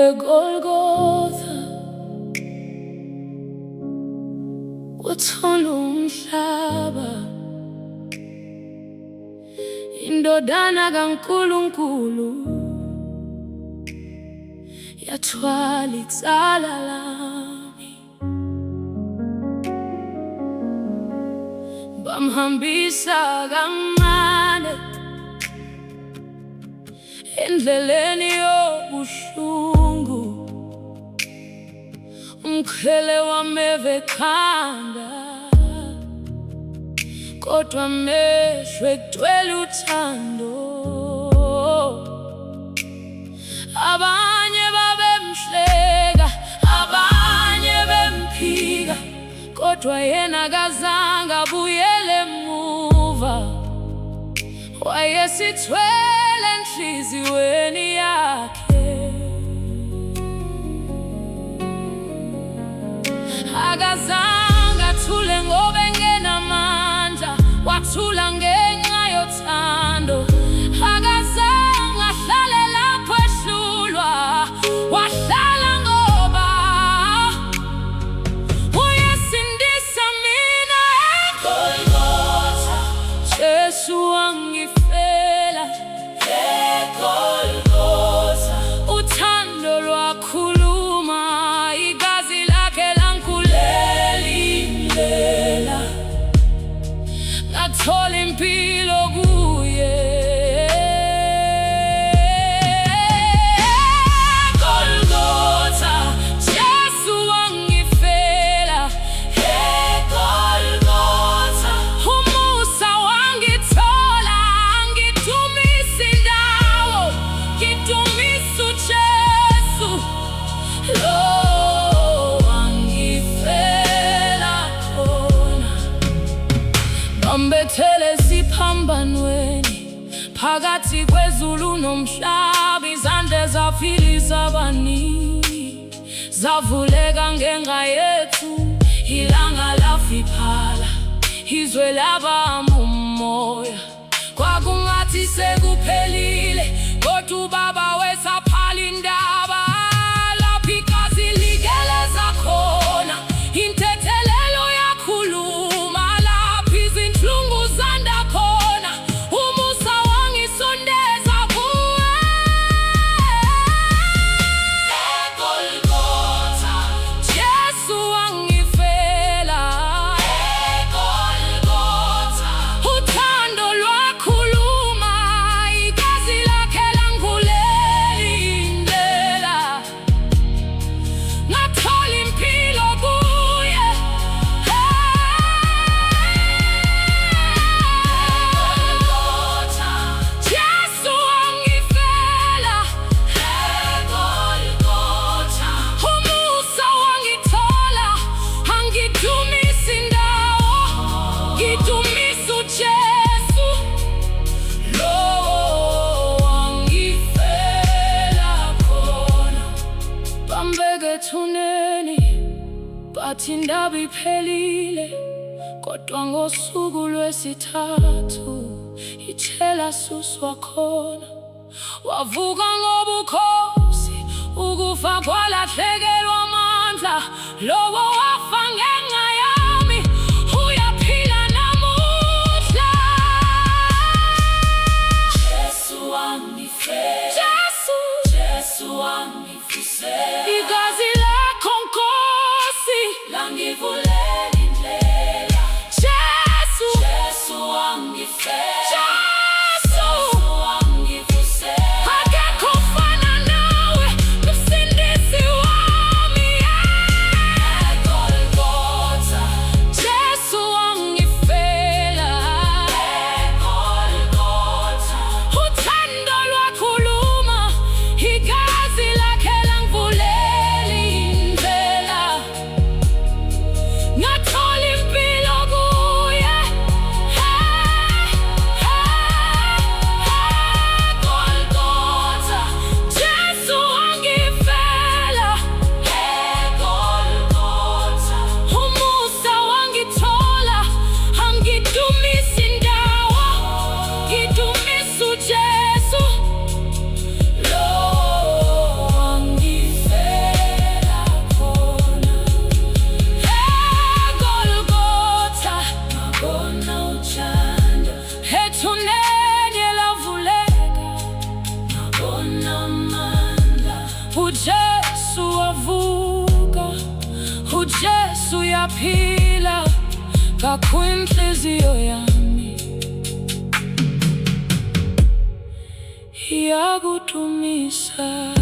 eGolgotha wathona umhlaba, indodana kaNkulunkulu yathwala icala lami. Bamhambisa kancane endleleni yobuhlungu, umqhele wameva ekhanda, kodwa amehlo egcwele uthando. Abanye babemhleka, abanye bemphika, kodwa yena kazange abuyele emuva. Wayesithwele enhliziyweni yakhe, akazange athule ngoba engenamandla, wathula ngenxa yothando. Akazange ahlale lapho ehlulwa, wahlala ngoba uyasindisa mina eGolgotha. Jesu wangifela eGolgotha, uthando lwakhuluma, igazi lakhe langikhulula indlela, ngathola impilo kuye. eGolgotha, Jesu wangifela eGolgotha, umusa wangithola, ngidumisa indawo, ngidumisa uJesu lo wangifela khona. Bambethele esiphambanweni, phakathi kwezulu nomhlaba, izandla zaphilisa abaningi, zavuleka ngenxa yethu. Ilanga lafiphala, izwe labamba umoya, kwakungathi sekuphelile, kodwa uBaba wesaphala indaba. Lapho igazi ligeleza khona, inthethelelo yakhuluma, lapho izinhlungu zanda khona, umusa wangisondeza kuwe. eGolgotha, Jesu wangifela eGolgotha, uthando lwakhuluma, igazi lakhe langikhulula indlela, ngathola impilo kuye. eGolgotha, Jesu wangifela eGolgotha, umusa wangithola, angidumisa indawo, ngidumisa uJesu lo wangifela khona. Bambeka ethuneni, bathi indaba iphelile, kodwa ngosuku lwesithathu ithela suswa khona. Wavuka ngobukhosi, ukufa kwalahlekelwa amandla, lowo wafa ngenxa yami uyaphila namuhla. Jesu wangifela, Jesu wangifusela, igazi lakho Nkosi langivulela indlela. Jesu wangifela, Jesu wangifusela, akekho ofana nawe, msindisi wami. eGolgotha, uJesu wavuka, uJesu yaphila ngakwinhliziyo yami, yakudumisa.